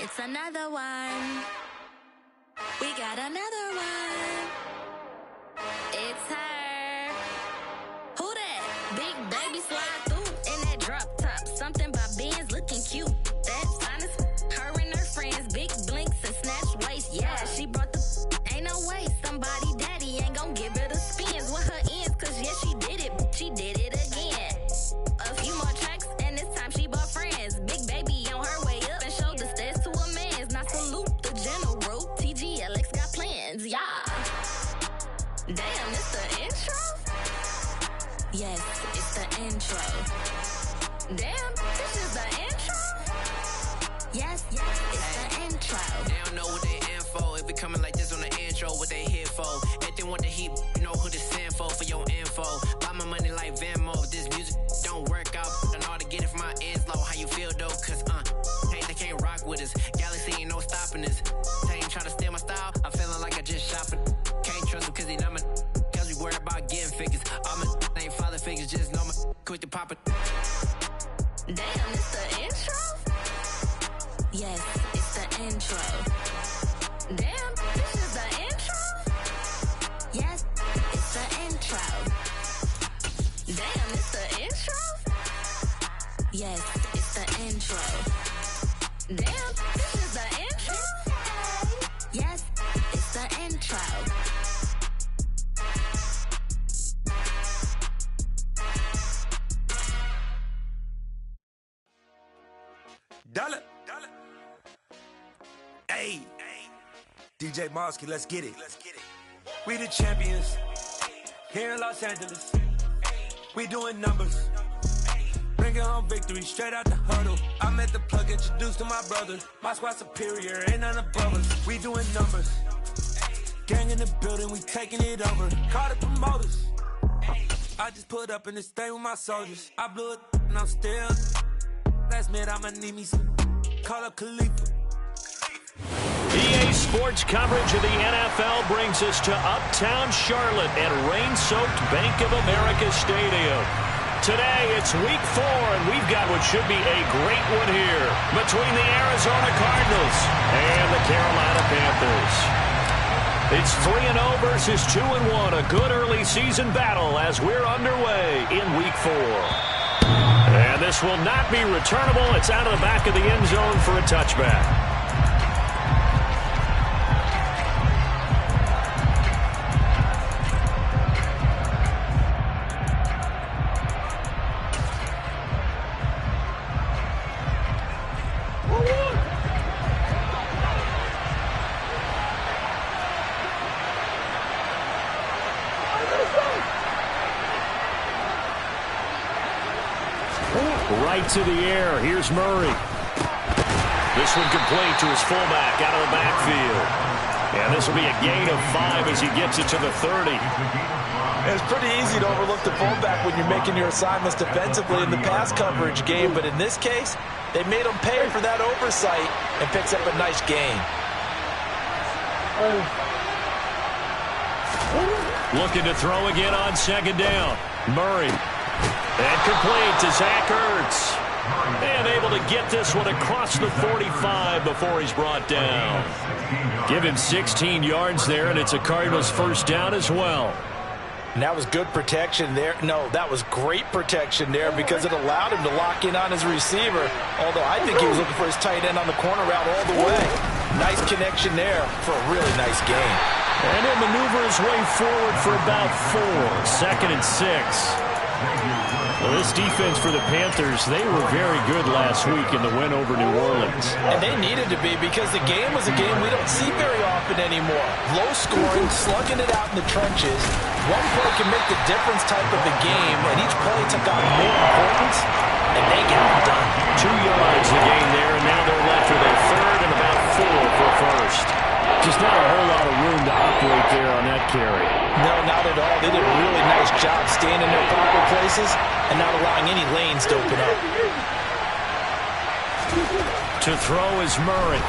It's another one. We got another one. It's her. Who that? Big baby slide through in that drop top. Something by Benz looking cute. That's honest. Her and her friends, big blinks and snatch waist. Yeah, she brought the. Ain't no way somebody daddy ain't gon' give her the spins with her ends. Cause yeah, she did it. She did it again. A few more tracks and this time she bought friends. Big baby on her way up and showed the stairs to a man's. Now salute the general. TGLX got plans. Yeah. Damn, it's the intro? Yes, it's the intro. Damn, this is the intro? Yes, it's the intro. They don't know what they in for. If we coming like this on the intro, what they here for? If they want the heat, you know who to send for your info. Buy my money like Venmo. If this music don't work out, I know how to get it from my ends low. How you feel though? Cause hey, they can't rock with us. Galaxy ain't no stopping us. They ain't trying to steal my style. I'm feeling like I just shopping. Can't trust him cause he not my. Cause we worried about getting figures. All my ain't father figures, just know my quick to pop it. Damn, it's the intro? Yes, it's the intro. Damn, this is the intro? Yes, it's the intro. Damn, it's the intro? Yes, it's the intro. Damn, this is the intro? Yes, it's the intro. Dollar. Hey, DJ Mosky, let's get it. We the champions here in Los Angeles. We doing numbers. Bringing home victory straight out the huddle. I'm at the plug, introduced to my brother. My squad superior, ain't none above us. We doing numbers. Gang in the building, we taking it over. Call the promoters. I just put up in this thing with my soldiers. I blew it and I'm still. Last minute, I'ma need me some. Call up Khalifa. EA Sports coverage of the NFL brings us to Uptown Charlotte at rain-soaked Bank of America Stadium. Today, it's Week 4, and we've got what should be a great one here between the Arizona Cardinals and the Carolina Panthers. It's 3-0 versus 2-1, a good early season battle as we're underway in Week 4. And this will not be returnable. It's out of the back of the end zone for a touchback. Right to the air. Here's Murray. This one complete to his fullback out of the backfield. And this will be a gain of 5 as he gets it to the 30. It's pretty easy to overlook the fullback when you're making your assignments defensively in the pass coverage game. But in this case, they made him pay for that oversight and picks up a nice gain. Looking to throw again on second down. Murray. And complete to Zach Ertz. And able to get this one across the 45 before he's brought down. Give him 16 yards there, and it's a Cardinals first down as well. And that was good protection there. No, that was great protection there because it allowed him to lock in on his receiver. Although I think he was looking for his tight end on the corner route all the way. Nice connection there for a really nice gain. And he'll maneuver his way forward for about 4. Second and 6. Well, this defense for the Panthers, they were very good last week in the win over New Orleans. And they needed to be because the game was a game we don't see very often anymore. Low scoring, slugging it out in the trenches. One play can make the difference type of a game, and each play took on more importance, and they get it done. 2 yards the gain there, and now they're left with a third and about 4 for first. Just not a whole lot of room to operate there on that carry. No, not at all. They did a really nice job staying in their proper places and not allowing any lanes to open up. To throw is Murray.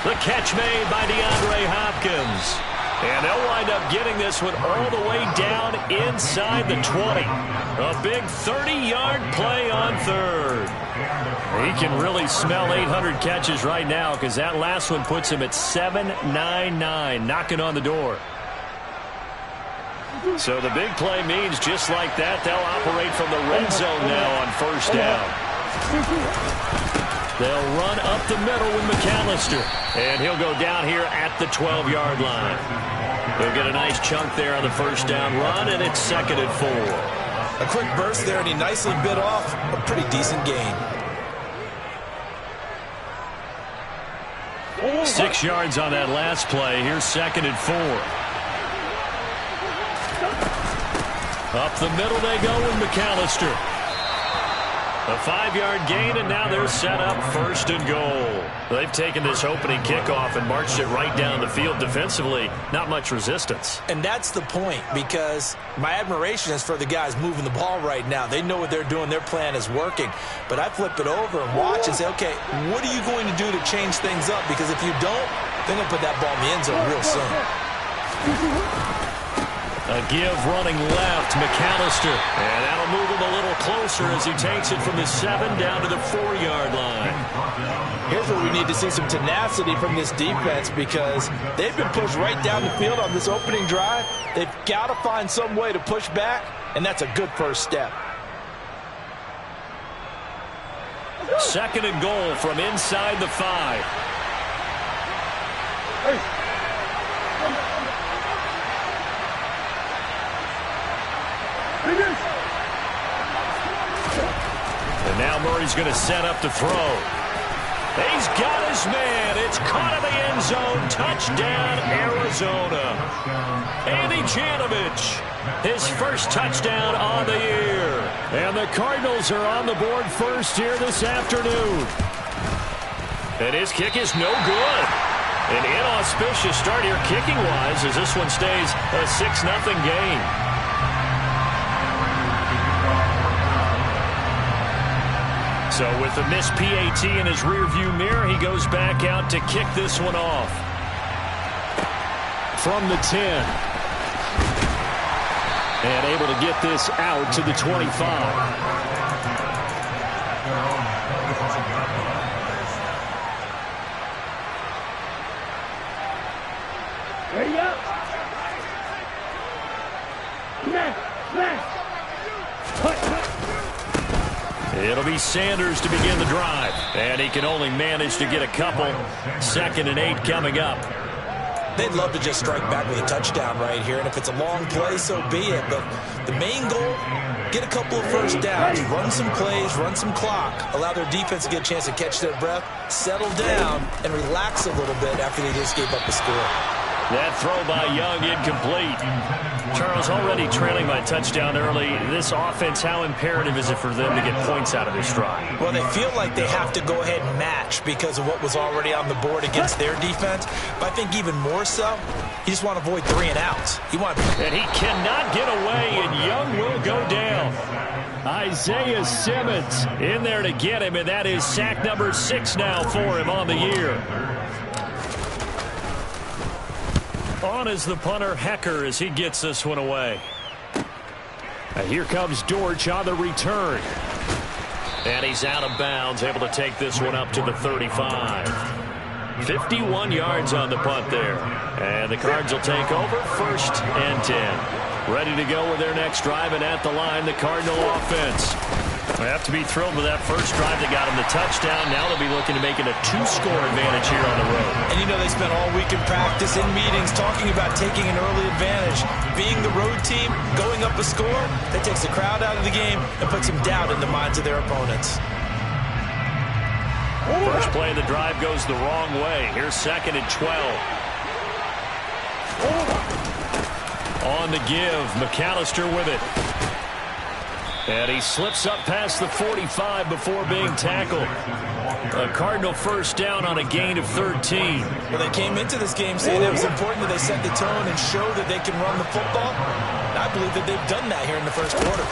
The catch made by DeAndre Hopkins. And they'll wind up getting this one all the way down inside the 20. A big 30-yard play on third. He can really smell 800 catches right now because that last one puts him at 799, knocking on the door. So the big play means just like that, they'll operate from the red zone now on first down. They'll run up the middle with McAllister, and he'll go down here at the 12-yard line. He'll get a nice chunk there on the first down run, and it's 2nd and 4. A quick burst there, and he nicely bit off a pretty decent gain. 6 yards on that last play. Here's 2nd and 4. Up the middle they go with McAllister. A 5-yard gain, and now they're set up 1st and goal. They've taken this opening kickoff and marched it right down the field defensively. Not much resistance. And that's the point, because my admiration is for the guys moving the ball right now. They know what they're doing. Their plan is working. But I flip it over and watch and say, okay, what are you going to do to change things up? Because if you don't, they're going to put that ball in the end zone real soon. A give running left, McAllister. And that'll move him a little closer as he takes it from the 7 down to the 4-yard line. Here's where we need to see some tenacity from this defense, because they've been pushed right down the field on this opening drive. They've got to find some way to push back, and that's a good first step. 2nd and goal from inside the 5. And now Murray's going to set up to throw. He's got his man. It's caught in the end zone. Touchdown, Arizona. Andy Janovich, his first touchdown on the year. And the Cardinals are on the board first here this afternoon. And his kick is no good. An inauspicious start here kicking-wise as this one stays a 6-0 game. So with the missed PAT in his rearview mirror, he goes back out to kick this one off. From the 10. And able to get this out to the 25. There you go. It'll be Sanders to begin the drive. And he can only manage to get a couple. 2nd and 8 coming up. They'd love to just strike back with a touchdown right here, and if it's a long play, so be it. But the main goal, get a couple of first downs, run some plays, run some clock, allow their defense to get a chance to catch their breath, settle down, and relax a little bit after they just gave up the score. That throw by Young incomplete. Charles, already trailing by touchdown early. This offense, how imperative is it for them to get points out of this drive? Well, they feel like they have to go ahead and match because of what was already on the board against their defense. But I think even more so, you just want to avoid 3 and outs. And he cannot get away, and Young will go down. Isaiah Simmons in there to get him, and that is sack number 6 now for him on the year. On is the punter, Hecker, as he gets this one away. And here comes Dortch on the return. And he's out of bounds, able to take this one up to the 35. 51 yards on the punt there. And the Cards will take over 1st and 10. Ready to go with their next drive, and at the line, the Cardinal offense. They have to be thrilled with that first drive that got them the touchdown. Now they'll be looking to make it a 2-score advantage here on the road. And you know they spent all week in practice, in meetings, talking about taking an early advantage. Being the road team, going up a score, that takes the crowd out of the game and puts some doubt in the minds of their opponents. First play of the drive goes the wrong way. Here's 2nd and 12. On the give, McAllister with it. And he slips up past the 45 before being tackled. A Cardinal first down on a gain of 13. Well, they came into this game saying it was important that they set the tone and show that they can run the football. And I believe that they've done that here in the first quarter.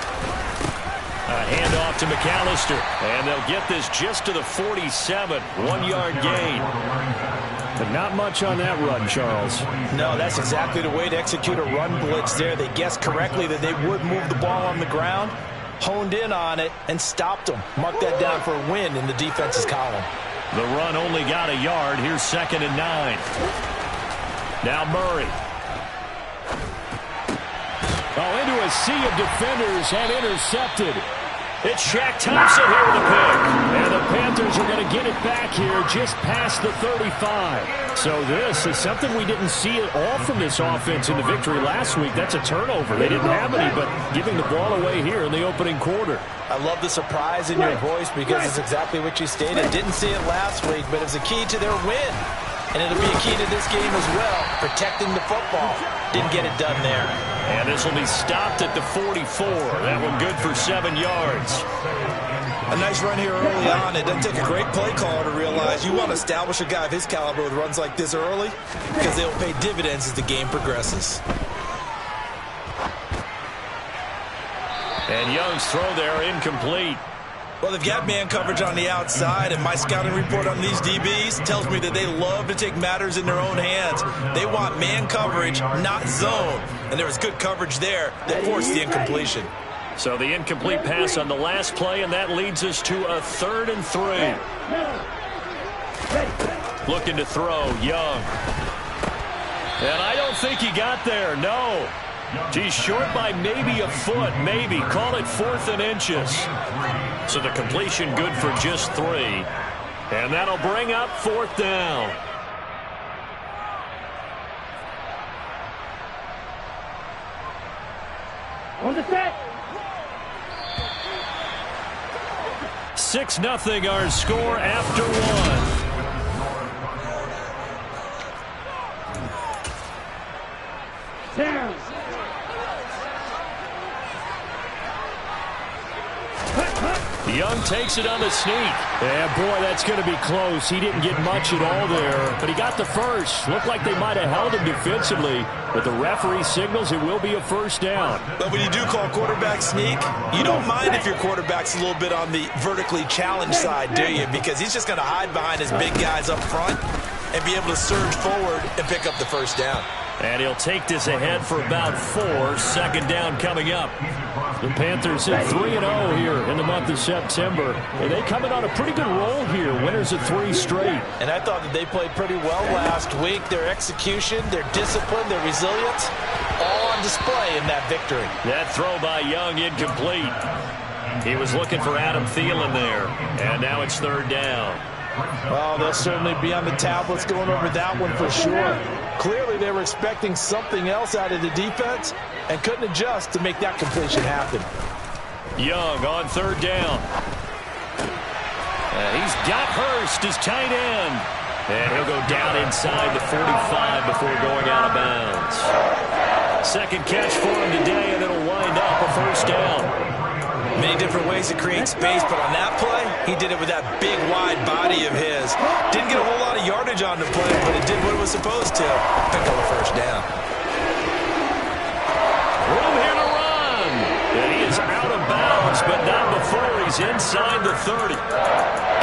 A handoff to McAllister. And they'll get this just to the 47. 1-yard gain. But not much on that run, Charles. No, that's exactly the way to execute a run blitz there. They guessed correctly that they would move the ball on the ground. honed in on it and stopped them. Mark that down for a win in the defense's column. The run only got a yard. Here's 2nd and 9. Now Murray. Oh, into a sea of defenders and intercepted. It's Shaq Thompson here with a pick. And the Panthers are going to get it back here just past the 35. So this is something we didn't see at all from this offense in the victory last week. That's a turnover. They didn't have any, but giving the ball away here in the opening quarter. I love the surprise in your voice because it's exactly what you stated. Didn't see it last week, but it's a key to their win. And it'll be a key to this game as well, protecting the football. Didn't get it done there. And this will be stopped at the 44. That one good for 7 yards. A nice run here early on. It doesn't take a great play caller to realize you want to establish a guy of his caliber with runs like this early because they'll pay dividends as the game progresses. And Young's throw there incomplete. Well, they've got man coverage on the outside, and my scouting report on these DBs tells me that they love to take matters in their own hands. They want man coverage, not zone. And there was good coverage there that forced the incompletion. So the incomplete pass on the last play, and that leads us to a 3rd and 3. Looking to throw, Young. And I don't think he got there, no. He's short by maybe a foot, maybe. Call it 4th and inches. So the completion good for just 3. And that'll bring up 4th down. On the set. 6-0 our score after 1. Down. Young takes it on the sneak. Yeah, boy, that's going to be close. He didn't get much at all there, but he got the first. Looked like they might have held him defensively, but the referee signals it will be a 1st down. But when you do call quarterback sneak, you don't mind if your quarterback's a little bit on the vertically challenged side, do you? Because he's just going to hide behind his big guys up front and be able to surge forward and pick up the 1st down. And he'll take this ahead for about 4. 2nd down coming up. The Panthers at 3-0 here in the month of September. And they come in on a pretty good roll here. Winners of 3 straight. And I thought that they played pretty well last week. Their execution, their discipline, their resilience, all on display in that victory. That throw by Young incomplete. He was looking for Adam Thielen there. And now it's 3rd down. Well, they'll certainly be on the tablets going over that one for sure. Clearly, they were expecting something else out of the defense and couldn't adjust to make that completion happen. Young on 3rd down. He's got Hurst as tight end. And he'll go down inside the 45 before going out of bounds. 2nd catch for him today, and it'll wind up a 1st down. Many different ways to create space, but on that play, he did it with that big, wide body of his. Didn't get a whole lot of yardage on the play, but it did what it was supposed to. Pick up a 1st down. Room here to run. And he is out of bounds, but not before he's inside the 30.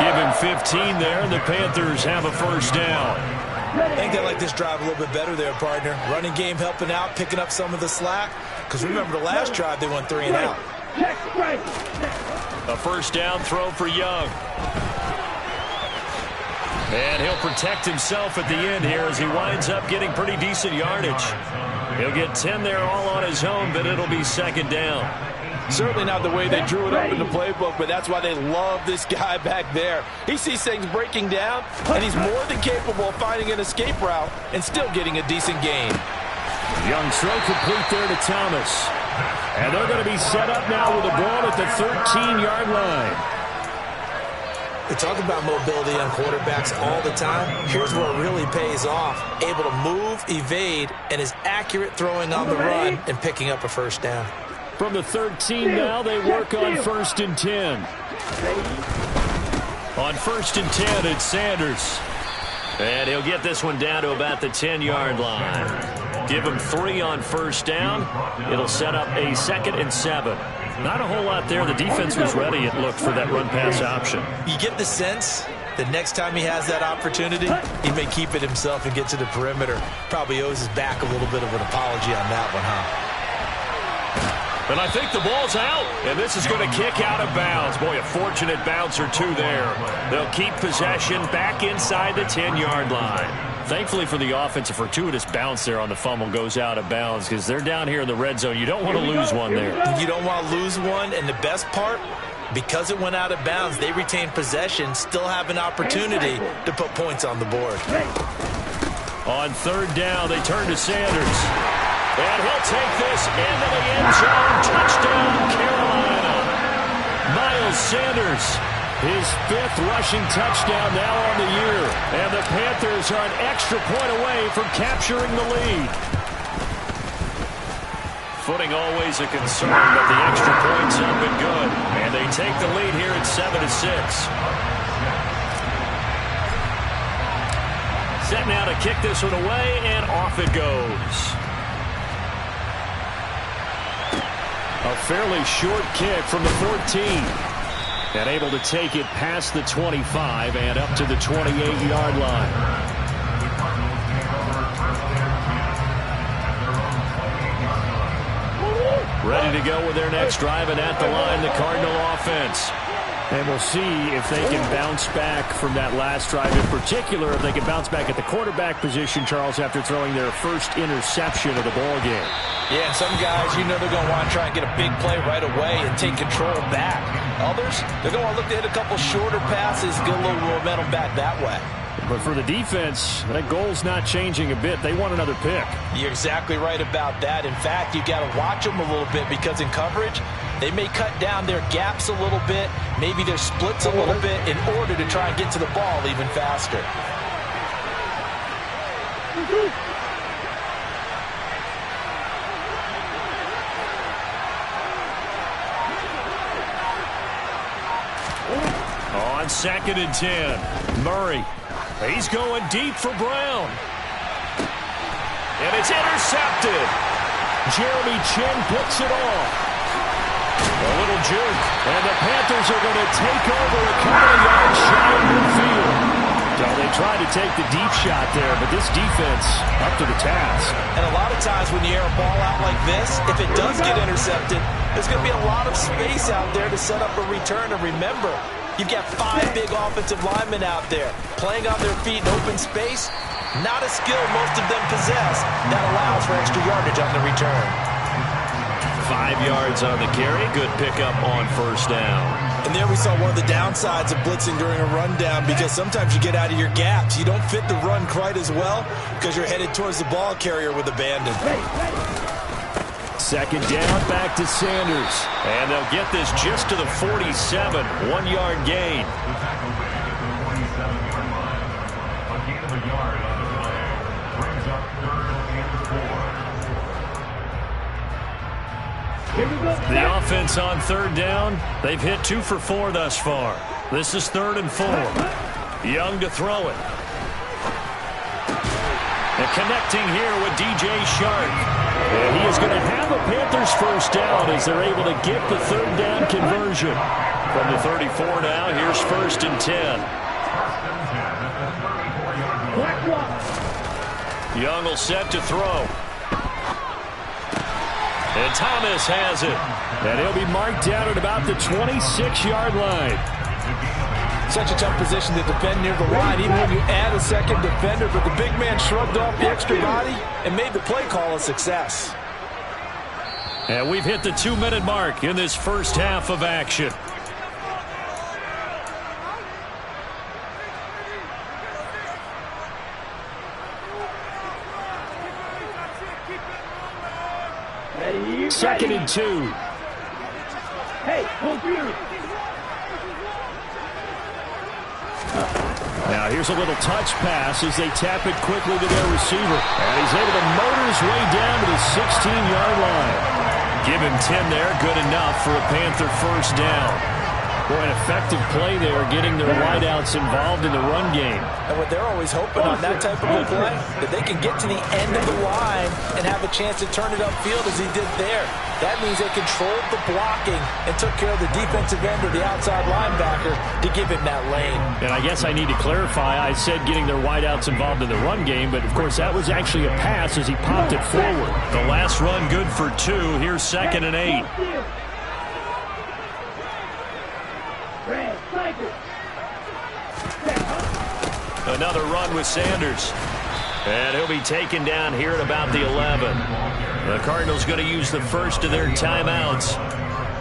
Give him 15 there, and the Panthers have a 1st down. I think they like this drive a little bit better there, partner. Running game helping out, picking up some of the slack. Because remember, the last drive, they went 3 and out. A 1st down throw for Young. And he'll protect himself at the end here as he winds up getting pretty decent yardage. He'll get 10 there all on his own, but it'll be 2nd down. Certainly not the way they drew it up in the playbook, but that's why they love this guy back there. He sees things breaking down, and he's more than capable of finding an escape route and still getting a decent gain. Young throw complete there to Thomas. And they're going to be set up now with the ball at the 13-yard line. They talk about mobility on quarterbacks all the time. Here's where it really pays off. Able to move, evade, and is accurate throwing on the run and picking up a 1st down. From the 13 now, they work on 1st and 10. On 1st and 10, it's Sanders. And he'll get this one down to about the 10-yard line. Give him 3 on 1st down. It'll set up a 2nd and 7. Not a whole lot there. The defense was ready, it looked, for that run-pass option. You get the sense that next time he has that opportunity, he may keep it himself and get to the perimeter. Probably owes his back a little bit of an apology on that one, huh? And I think the ball's out. And this is going to kick out of bounds. Boy, a fortunate bounce or two there. They'll keep possession back inside the 10-yard line. Thankfully for the offense, a fortuitous bounce there on the fumble goes out of bounds because they're down here in the red zone. You don't want to lose one there. You don't want to lose one, and the best part, because it went out of bounds, they retain possession, still have an opportunity to put points on the board. On third down, they turn to Sanders. And he'll take this into the end zone. Touchdown, Carolina. Miles Sanders, his 5th rushing touchdown now on the year. And the Panthers are an extra point away from capturing the lead. Footing always a concern, but the extra point's up and good. And they take the lead here at 7-6. Set now to kick this one away, and off it goes. A fairly short kick from the 14. And able to take it past the 25 and up to the 28-yard line. Ready to go with their next drive, and at the line, the Cardinal offense. And we'll see if they can bounce back from that last drive. In particular, if they can bounce back at the quarterback position, Charles, after throwing their first interception of the ball game. Yeah, some guys, you know they're going to want to try and get a big play right away and take control back. Others, they're going to want to look to hit a couple shorter passes, get a little momentum back that way. But for the defense, that goal's not changing a bit. They want another pick. You're exactly right about that. In fact, you got to watch them a little bit because in coverage, they may cut down their gaps a little bit, maybe their splits a little bit in order to try and get to the ball even faster. On 2nd and 10, Murray. He's going deep for Brown. And it's intercepted. Jeremy Chin picks it off. A little juke. And the Panthers are going to take over a couple of yards shy of midfield. So they tried to take the deep shot there, but this defense up to the task. And a lot of times when you air a ball out like this, if it does get intercepted, there's going to be a lot of space out there to set up a return. And remember, you've got 5 big offensive linemen out there playing on their feet in open space. Not a skill most of them possess that allows for extra yardage on the return. 5 yards on the carry. Good pickup on first down. And there we saw one of the downsides of blitzing during a rundown because sometimes you get out of your gaps. You don't fit the run quite as well because you're headed towards the ball carrier with abandon. 2nd down, back to Sanders. And they'll get this just to the 47. 1-yard gain. The offense on 3rd down, they've hit 2 for 4 thus far. This is 3rd and 4. Young to throw it. And connecting here with DJ Shark. And he is going to have a Panthers first down as they're able to get the 3rd down conversion. From the 34 now, here's 1st and 10. Young will set to throw. And Thomas has it. And he'll be marked down at about the 26-yard line. Such a tough position to defend near the line, even when you add a second defender. But the big man shrugged off the extra body and made the play call a success. And we've hit the 2-minute mark in this first half of action. Second and 2. Hey, hold you. Now here's a little touch pass as they tap it quickly to their receiver. And he's able to motor his way down to the 16-yard line. Give him 10 there, good enough for a Panther first down. Boy, an effective play there, getting their wideouts involved in the run game. And what they're always hoping on that type of a play, that they can get to the end of the line and have a chance to turn it upfield as he did there. That means they controlled the blocking and took care of the defensive end or the outside linebacker to give him that lane. And I guess I need to clarify, I said getting their wideouts involved in the run game, but of course that was actually a pass as he popped it forward. The last run good for 2. Here's 2nd and 8. Another run with Sanders. And he'll be taken down here at about the 11. The Cardinals going to use the first of their timeouts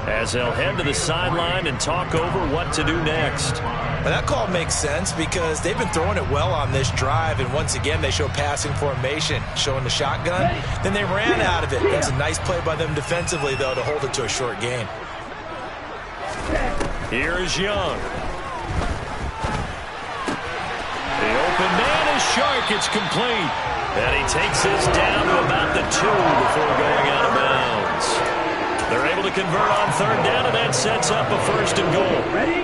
as they'll head to the sideline and talk over what to do next. Well, that call makes sense because they've been throwing it well on this drive, and once again they show passing formation, showing the shotgun. Then they ran out of it. It's a nice play by them defensively, though, to hold it to a short game. Here is Young. The open man is Shark. It's complete. And he takes this down to about the 2 before going out of bounds. They're able to convert on 3rd down, and that sets up a 1st and goal. Ready?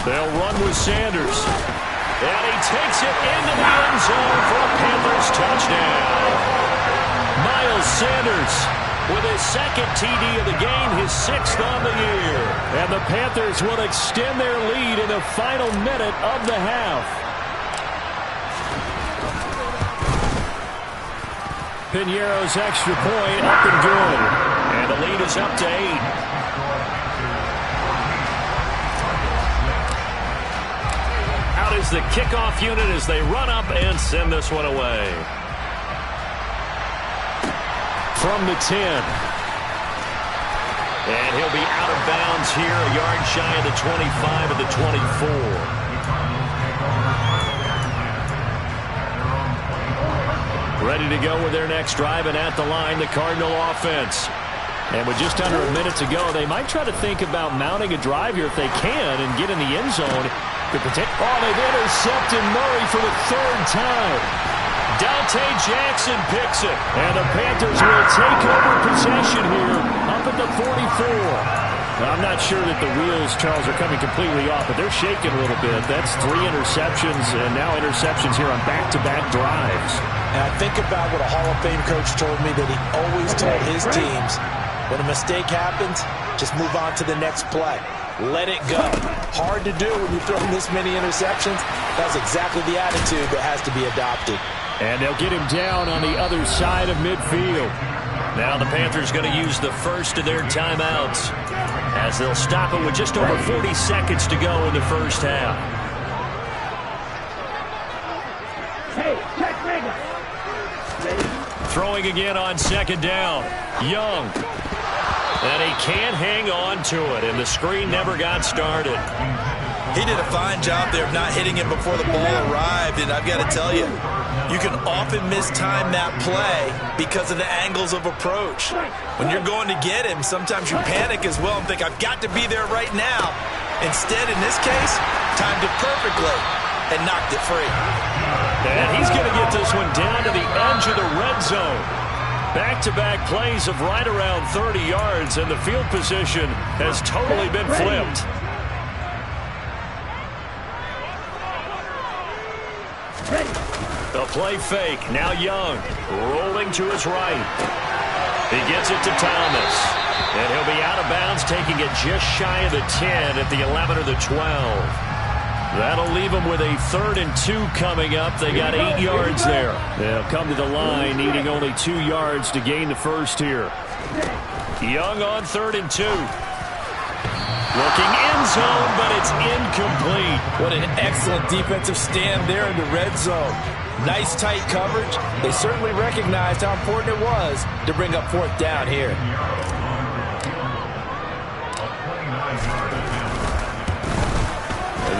They'll run with Sanders. And he takes it into the end zone for a Panthers touchdown. Miles Sanders with his 2nd TD of the game, his 6th on the year. And the Panthers will extend their lead in the final minute of the half. Piñeiro's extra point up and good. And the lead is up to 8. Out is the kickoff unit as they run up and send this one away. From the 10. And he'll be out of bounds here, a yard shy of the 25 of the 24. Ready to go with their next drive, and at the line, the Cardinal offense. And with just under a minute to go, they might try to think about mounting a drive here if they can and get in the end zone. Oh, they've intercepted Murray for the 3rd time. Dante Jackson picks it, and the Panthers will take over possession here up at the 44. Now, I'm not sure that the wheels, Charles, are coming completely off, but they're shaking a little bit. That's 3 interceptions, and now interceptions here on back-to-back drives. And I think about what a Hall of Fame coach told me, that he always told his teams, when a mistake happens, just move on to the next play. Let it go. Hard to do when you throw this many interceptions. That's exactly the attitude that has to be adopted. And they'll get him down on the other side of midfield. Now the Panthers going to use the first of their timeouts as they'll stop it with just over 40 seconds to go in the first half. Hey, check Reagan. Throwing again on 2nd down. Young. And he can't hang on to it, and the screen never got started. He did a fine job there of not hitting him before the ball arrived, and I've got to tell you, you can often mistime that play because of the angles of approach. When you're going to get him, sometimes you panic as well and think, I've got to be there right now. Instead, in this case, timed it perfectly and knocked it free. And he's going to get this one down to the edge of the red zone. Back-to-back plays of right around 30 yards, and the field position has totally been flipped. The play fake. Now Young rolling to his right. He gets it to Thomas. And he'll be out of bounds, taking it just shy of the 10 at the 11 or the 12. That'll leave them with a 3rd and 2 coming up. They got 8 yards there. They'll come to the line, needing only 2 yards to gain the first here. Young on 3rd and 2. Looking end zone, but it's incomplete. What an excellent defensive stand there in the red zone. Nice tight coverage. They certainly recognized how important it was to bring up 4th down here.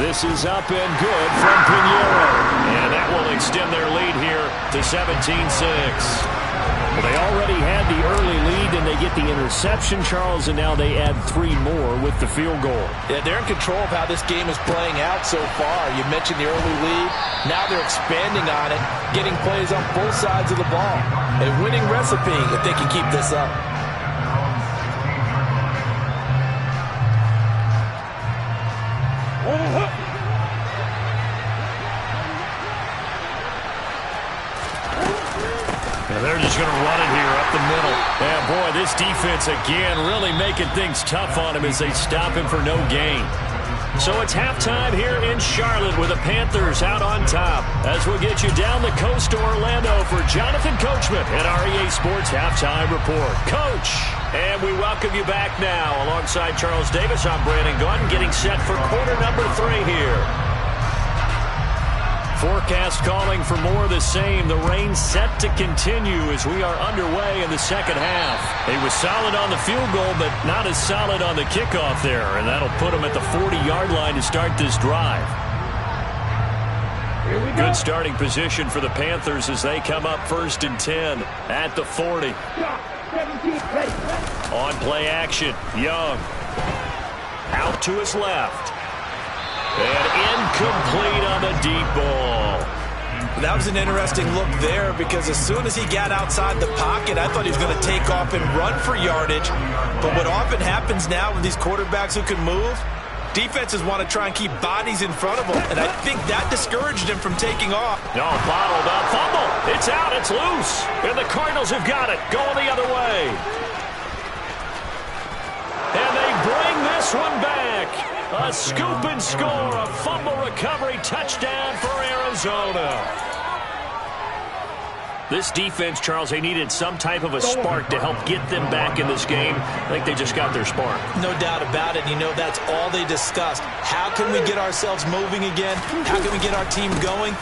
This is up and good from Piñeiro. And that will extend their lead here to 17-6. Well, they already had the early lead, and they get the interception, Charles, and now they add 3 more with the field goal. Yeah, they're in control of how this game is playing out so far. You mentioned the early lead. Now they're expanding on it, getting plays on both sides of the ball. A winning recipe if they can keep this up. They're just going to run it here up the middle. And, boy, this defense, again, really making things tough on him as they stop him for no gain. So it's halftime here in Charlotte with the Panthers out on top. As we'll get you down the coast to Orlando for Jonathan Coachman at our EA Sports Halftime Report. Coach, and we welcome you back now. Alongside Charles Davis, I'm Brandon Gaudin, getting set for quarter number 3 here. Forecast calling for more of the same. The rain set to continue as we are underway in the second half. He was solid on the field goal, but not as solid on the kickoff there, and that'll put him at the 40-yard line to start this drive. Good starting position for the Panthers as they come up 1st and 10 at the 40. On play action, Young. Out to his left. And incomplete on the deep ball. That was an interesting look there because as soon as he got outside the pocket, I thought he was going to take off and run for yardage. But what often happens now with these quarterbacks who can move, defenses want to try and keep bodies in front of them. And I think that discouraged him from taking off. No, bottled up. Fumble. It's out. It's loose. And the Cardinals have got it. Going the other way. And they bring this one back. A scoop and score, a fumble recovery touchdown for Arizona. This defense, Charles, they needed some type of a spark to help get them back in this game. I think they just got their spark. No doubt about it. You know, that's all they discussed. How can we get ourselves moving again? How can we get our team going?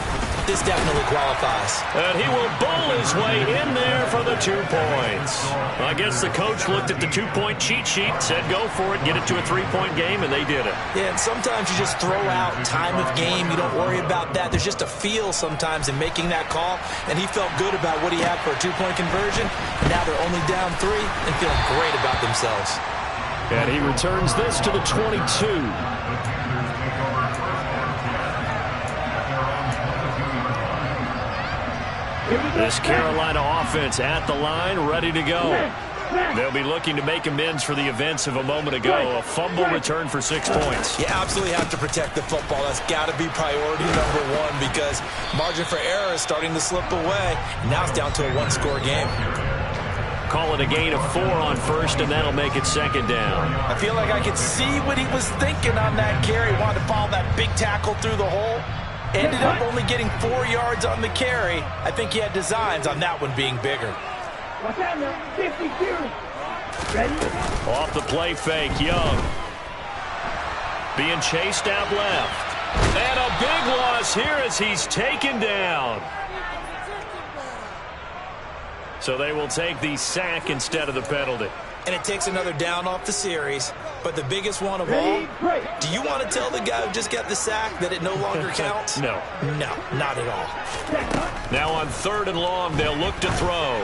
This definitely qualifies. And he will bowl his way in there for the 2 points. I guess the coach looked at the 2-point cheat sheet, said go for it, get it to a 3-point game, and they did it. Yeah, and sometimes you just throw out time of game. You don't worry about that. There's just a feel sometimes in making that call, and he felt good about what he had for a 2-point conversion. And now they're only down 3 and feeling great about themselves. And he returns this to the 22. This Carolina offense at the line, ready to go. They'll be looking to make amends for the events of a moment ago. A fumble return for 6 points. You absolutely have to protect the football. That's got to be priority number 1 because margin for error is starting to slip away. Now it's down to a 1-score game. Call it a gain of 4 on first, and that'll make it 2nd down. I feel like I could see what he was thinking on that carry. Wanted to follow that big tackle through the hole. Ended up only getting 4 yards on the carry. I think he had designs on that one being bigger. What's that now? 52. Ready? Off the play fake, Young. Being chased out left. And a big loss here as he's taken down. So they will take the sack instead of the penalty. And it takes another down off the series. But the biggest one of all, do you want to tell the guy who just got the sack that it no longer counts? No. No, not at all. Now on 3rd and long, they'll look to throw.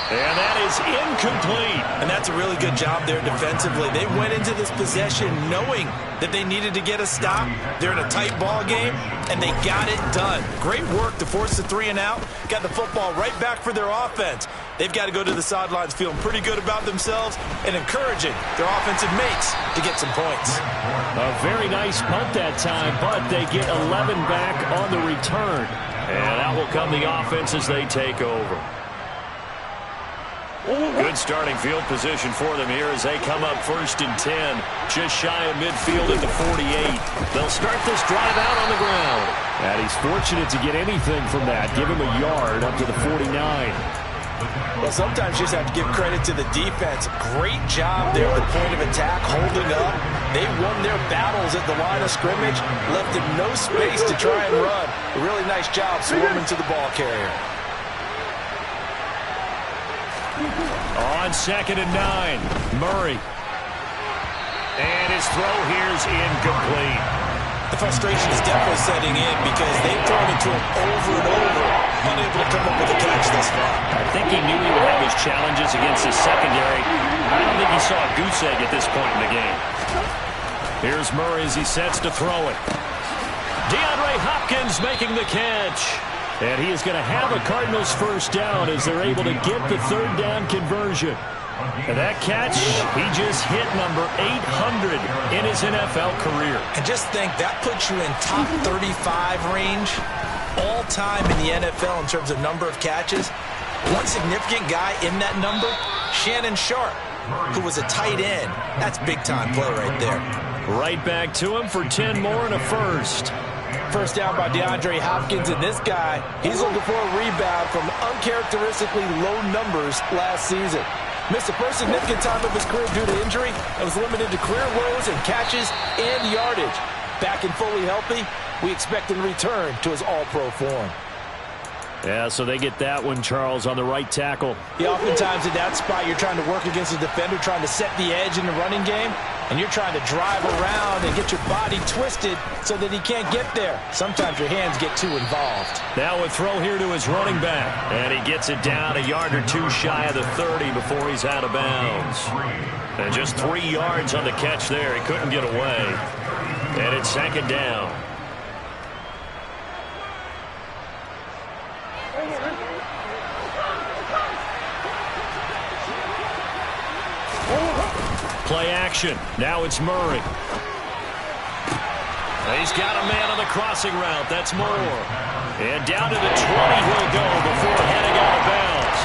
And that is incomplete. And that's a really good job there defensively. They went into this possession knowing that they needed to get a stop. They're in a tight ball game, and they got it done. Great work to force the 3 and out. Got the football right back for their offense. They've got to go to the sidelines feeling pretty good about themselves and encouraging their offensive mates to get some points. A very nice punt that time, but they get 11 back on the return. And out will come the offense as they take over. Good starting field position for them here as they come up 1st and 10. Just shy of midfield at the 48. They'll start this drive out on the ground. And he's fortunate to get anything from that. Give him a yard up to the 49. Well, sometimes you just have to give credit to the defense. Great job there at the point of attack, holding up. They won their battles at the line of scrimmage, left them no space to try and run. A really nice job swarming to the ball carrier. On 2nd and 9, Murray. And his throw here's incomplete. The frustration is definitely setting in because they've thrown it to him over and over. unable to come up with a catch thus far. I think he knew he would have his challenges against his secondary. I don't think he saw a goose egg at this point in the game. Here's Murray as he sets to throw it. DeAndre Hopkins making the catch. And he is going to have a Cardinals first down as they're able to get the third down conversion. And that catch, he just hit number 800 in his NFL career. And just think, that puts you in top 35 range all time in the NFL in terms of number of catches. One significant guy in that number, Shannon Sharp, who was a tight end. That's big-time play right there. Right back to him for 10 more and a first. First down by DeAndre Hopkins, and this guy, he's looking for a rebound from uncharacteristically low numbers last season. Missed the first significant time of his career due to injury and was limited to career lows in catches and yardage. Back and fully healthy, we expect him to return to his all-pro form. Yeah, so they get that one, Charles, on the right tackle. Yeah, oftentimes in that spot, you're trying to work against a defender, trying to set the edge in the running game, and you're trying to drive around and get your body twisted so that he can't get there. Sometimes your hands get too involved. Now a throw here to his running back, and he gets it down a yard or two shy of the 30 before he's out of bounds. And just 3 yards on the catch there. He couldn't get away. And it's second down. Play action. Now it's Murray. He's got a man on the crossing route. That's Moore. And down to the 20 he'll go before heading out of bounds.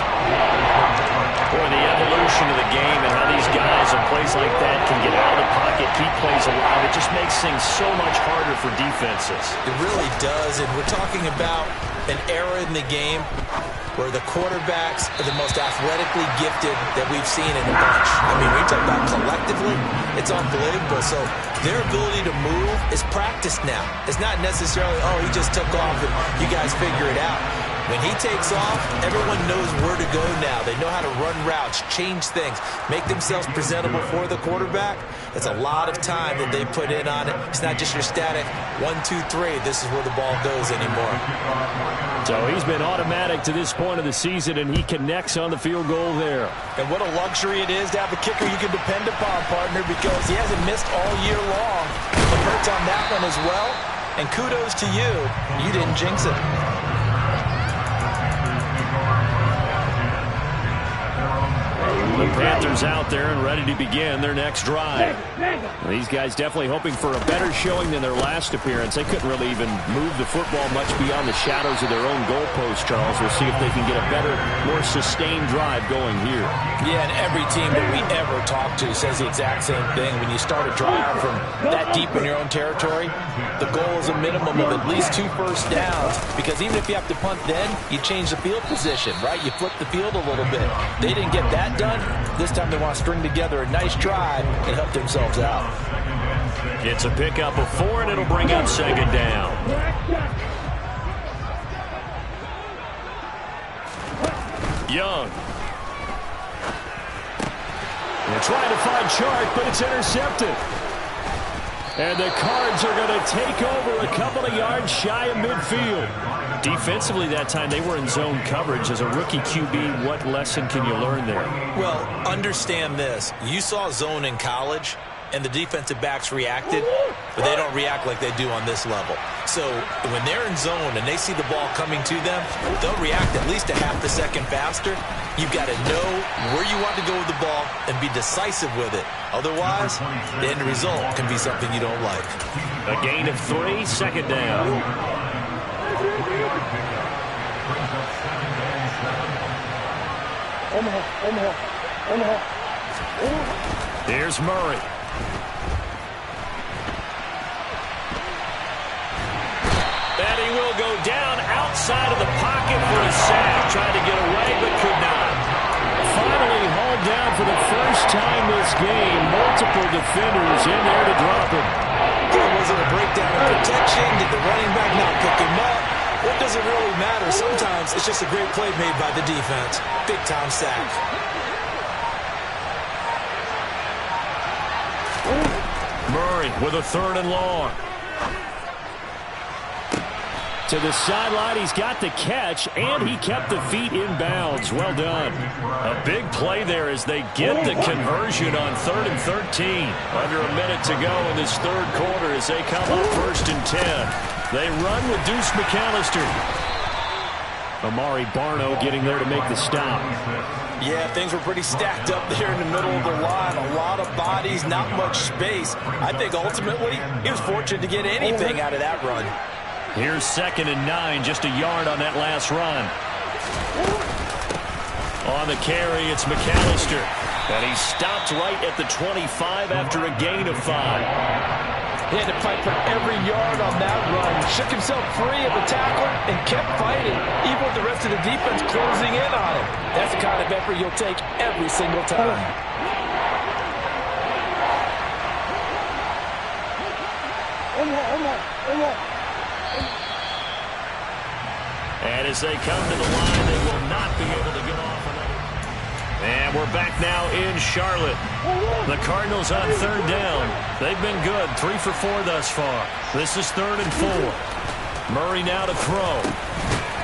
Boy, the evolution of the game and how these guys in plays like that can get out of the pocket, keep plays alive, it just makes things so much harder for defenses. It really does, and we're talking about an era in the game where the quarterbacks are the most athletically gifted that we've seen in a bunch. I mean, we talk about collectively, it's unbelievable. So their ability to move is practiced now. It's not necessarily, oh, he just took off and you guys figure it out. When he takes off, everyone knows where to go now. They know how to run routes, change things, make themselves presentable for the quarterback. It's a lot of time that they put in on it. It's not just your static 1, 2, 3. This is where the ball goes anymore. So he's been automatic to this point of the season, and he connects on the field goal there. And what a luxury it is to have a kicker you can depend upon, partner, because he hasn't missed all year long. It hurts on that one as well. And kudos to you. You didn't jinx it. The Panthers out there and ready to begin their next drive. These guys definitely hoping for a better showing than their last appearance. They couldn't really even move the football much beyond the shadows of their own goalpost, Charles. We'll see if they can get a better, more sustained drive going here. Yeah, and every team that we ever talk to says the exact same thing. When you start a drive from that deep in your own territory, the goal is a minimum of at least 2 first downs, because even if you have to punt then, you change the field position, right? You flip the field a little bit. They didn't get that done. This time they want to string together a nice drive and help themselves out. It's a pickup of 4, and it'll bring up second down. Young. They're trying to find Chark, but it's intercepted. And the Cards are going to take over a couple of yards shy of midfield. Defensively that time, they were in zone coverage. As a rookie QB, what lesson can you learn there? Well, understand this. You saw zone in college, and the defensive backs reacted, but they don't react like they do on this level. So when they're in zone and they see the ball coming to them, they'll react at least a half a second faster. You've got to know where you want to go with the ball and be decisive with it. Otherwise, the end result can be something you don't like. A gain of 3, second down. Here's Murray. And he will go down outside of the pocket for a sack. Tried to get away, but could not. Finally hauled down for the first time this game. Multiple defenders in there to drop him. Was it a breakdown in protection? Did the running back not pick him up? What does it really matter? Sometimes it's just a great play made by the defense. Big-time sack. Murray with a 3rd and long. To the sideline, he's got the catch, and he kept the feet in bounds. Well done. A big play there as they get the conversion on 3rd and 13. Under a minute to go in this third quarter as they come up 1st and 10. They run with Deuce McAllister. Amari Barno getting there to make the stop. Yeah, things were pretty stacked up there in the middle of the line. A lot of bodies, not much space. I think ultimately he was fortunate to get anything out of that run. Here's 2nd and 9, just a yard on that last run. On the carry, it's McAllister. And he stopped right at the 25 after a gain of 5. He had to fight for every yard on that run. Shook himself free of the tackle and kept fighting, even with the rest of the defense closing in on him. That's the kind of effort you'll take every single time. And as they come to the line, they will not be able to get off another. And we're back now in Charlotte. The Cardinals on 3rd down. They've been good, 3 for 4 thus far. This is 3rd and 4. Murray now to throw.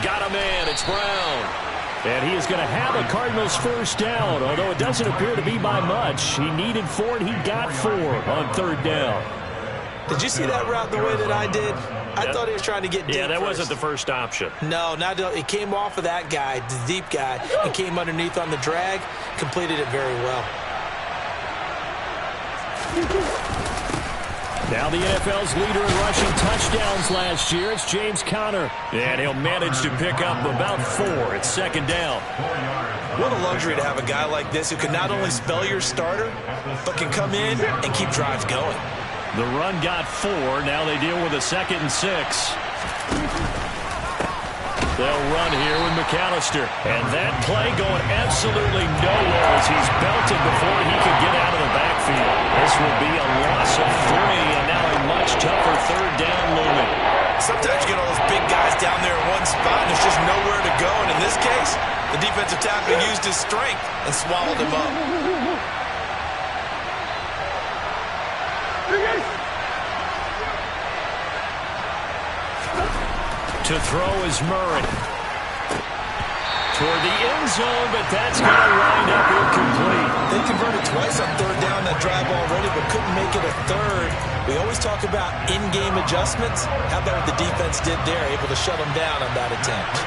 Got a man, it's Brown. And he is going to have a Cardinals 1st down, although it doesn't appear to be by much. He needed 4, and he got 4 on 3rd down. Did you see that route the way that I did? I thought he was trying to get deep. Yeah, that first. wasn't the first option. No, it came off of that guy, the deep guy, and came underneath on the drag, completed it very well. Now the NFL's leader in rushing touchdowns last year, it's James Conner. And he'll manage to pick up about 4 at 2nd down. What a luxury to have a guy like this who can not only spell your starter, but can come in and keep drives going. The run got 4. Now they deal with a 2nd and 6. They'll run here with McAllister. And that play going absolutely nowhere as he's belted before he could get out of the backfield. This will be a loss of 3, and now a much tougher 3rd down looming. Sometimes you get all those big guys down there in one spot, and there's just nowhere to go. And in this case, the defensive tackle used his strength and swallowed him up. To throw is Murray. Toward the end zone, but that's going to wind up incomplete. They converted twice on 3rd down that drive already, but couldn't make it a 3rd. We always talk about in-game adjustments. How about what the defense did there, able to shut them down on that attempt?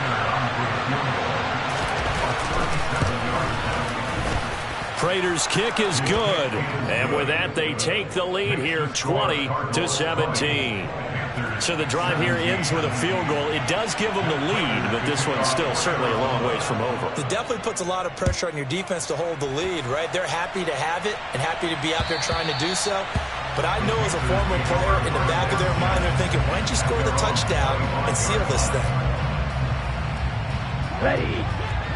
Prater's kick is good. And with that, they take the lead here, 20-17. So the drive here ends with a field goal. It does give them the lead, but this one's still certainly a long ways from over. It definitely puts a lot of pressure on your defense to hold the lead, right? They're happy to have it and happy to be out there trying to do so. But I know as a former player, in the back of their mind, they're thinking, why don't you score the touchdown and seal this thing? Ready.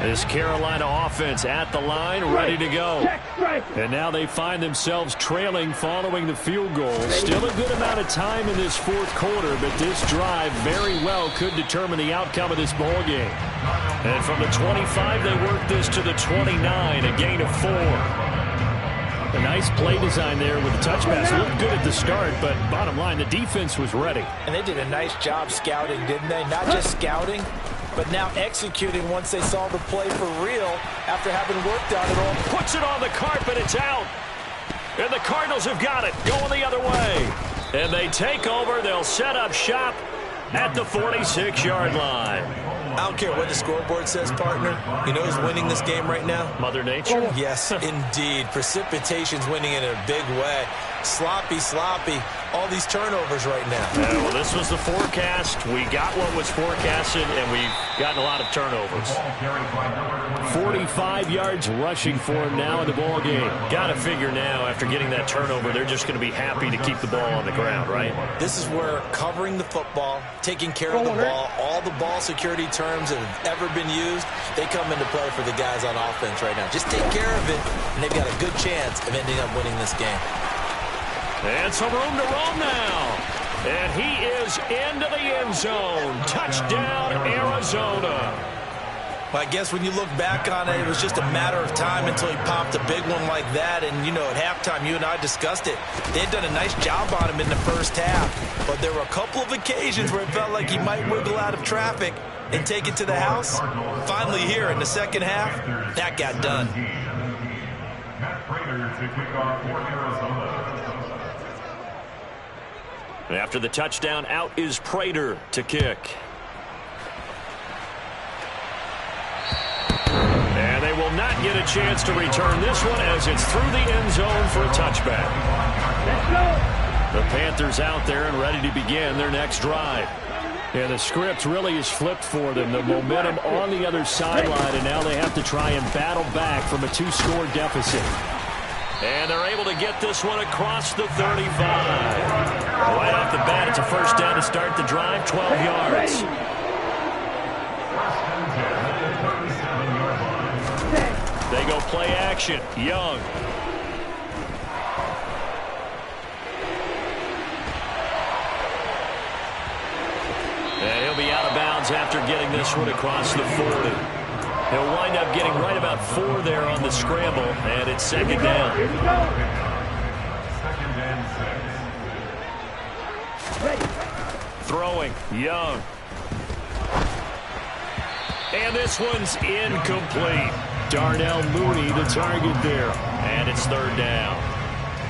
This Carolina offense at the line, ready to go. And now they find themselves trailing following the field goal. Still a good amount of time in this 4th quarter, but this drive very well could determine the outcome of this ball game. And from the 25, they work this to the 29, a gain of 4. A nice play design there with the touch pass. Looked good at the start, but bottom line, the defense was ready. And they did a nice job scouting, didn't they? Not just scouting, but now executing once they saw the play for real after having worked on it all. Puts it on the carpet, it's out. And the Cardinals have got it, going the other way. And they take over, they'll set up shop at the 46-yard line. I don't care what the scoreboard says, partner. You know who's winning this game right now? Mother Nature? Yes, indeed. Precipitation's winning in a big way. Sloppy, all these turnovers right now. Yeah, well, this was the forecast. We got what was forecasted, and we've gotten a lot of turnovers. 45 yards rushing for him now in the ball game. Got to figure now, after getting that turnover, they're just going to be happy to keep the ball on the ground, right? This is where covering the football, taking care of the ball, all the ball security terms that have ever been used, they come into play for the guys on offense right now. Just take care of it, and they've got a good chance of ending up winning this game. And some room to roam now. And he is into the end zone. Touchdown, Arizona. Well, I guess when you look back on it, it was just a matter of time until he popped a big one like that. And, you know, at halftime, you and I discussed it. They had done a nice job on him in the first half. But there were a couple of occasions where it felt like he might wiggle out of traffic and take it to the house. Finally here in the second half, that got done. After the touchdown, out is Prater to kick. And they will not get a chance to return this one as it's through the end zone for a touchback. Let's go. The Panthers out there and ready to begin their next drive. Yeah, the script really is flipped for them. The momentum on the other sideline, and now they have to try and battle back from a 2-score deficit. And they're able to get this one across the 35. Right off the bat, it's a first down to start the drive, 12 yards. They go play action. Young. And he'll be out of bounds after getting this one across the 40. He'll wind up getting right about 4 there on the scramble, and it's second down. Here we go. Throwing, Young. And this one's incomplete. Darnell Mooney, the target there. And it's third down.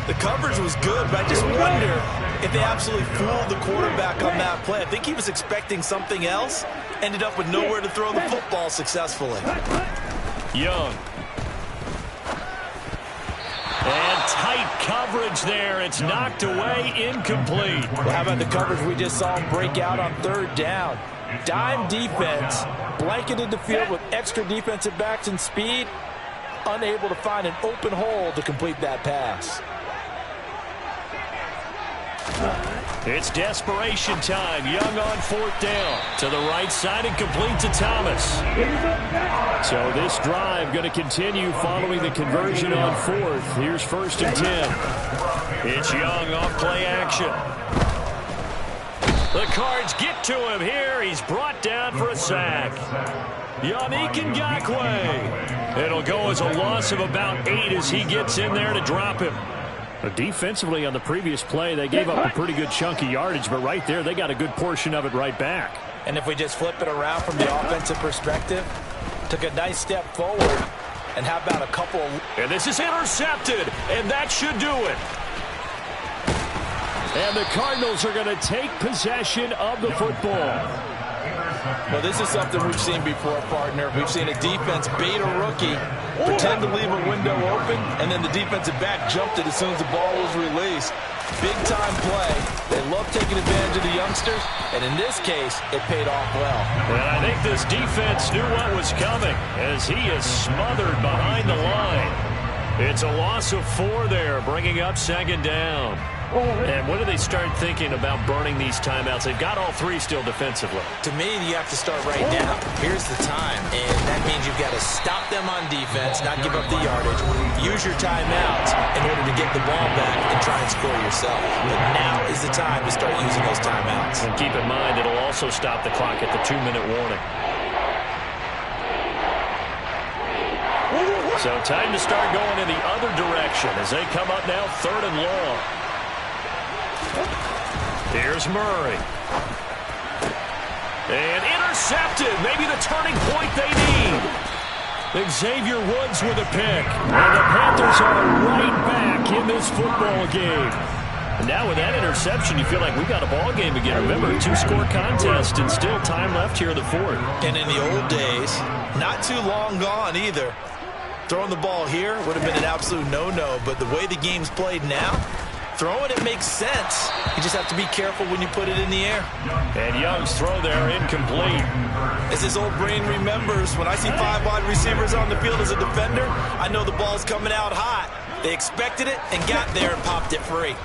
The coverage was good, but I just wonder if they absolutely fooled the quarterback on that play. I think he was expecting something else. Ended up with nowhere to throw the football successfully. Young. And tight coverage there. It's knocked away, incomplete. Well, how about the coverage we just saw him break out on third down? Dime defense, blanketed the field with extra defensive backs and speed, unable to find an open hole to complete that pass. It's desperation time. Young on fourth down. To the right side and complete to Thomas. So this drive going to continue following the conversion on fourth. Here's first and 10. It's Young off play action. The Cards get to him here. He's brought down for a sack. Yannick Ngakoue. It'll go as a loss of about 8 as he gets in there to drop him. Defensively on the previous play, they gave up a pretty good chunk of yardage, but right there, they got a good portion of it right back. And if we just flip it around from the offensive perspective, took a nice step forward, and how about a couple... And this is intercepted, and that should do it. And the Cardinals are going to take possession of the football. Well, this is something we've seen before, partner. We've seen a defense bait a rookie, pretend to leave a window open, and then the defensive back jumped it as soon as the ball was released. Big-time play. They love taking advantage of the youngsters, and in this case, it paid off well. And I think this defense knew what was coming as he is smothered behind the line. It's a loss of 4 there, bringing up second down. And when do they start thinking about burning these timeouts? They've got all 3 still defensively. To me, you have to start right now. Here's the time, and that means you've got to stop them on defense, not give up the yardage, use your timeouts in order to get the ball back and try and score yourself. But now is the time to start using those timeouts. And keep in mind, it'll also stop the clock at the 2-minute warning. So time to start going in the other direction as they come up now 3rd and long. Here's Murray. And intercepted. Maybe the turning point they need. Xavier Woods with a pick. And the Panthers are right back in this football game. And now with that interception, you feel like we've got a ball game again. Remember, 2-score contest and still time left here in the 4th. And in the old days, not too long gone either. Throwing the ball here would have been an absolute no-no. But the way the game's played now, throwing it makes sense. You just have to be careful when you put it in the air. And Young's throw there incomplete. As his old brain remembers, when I see 5 wide receivers on the field as a defender, I know the ball's coming out hot. They expected it and got there and popped it free.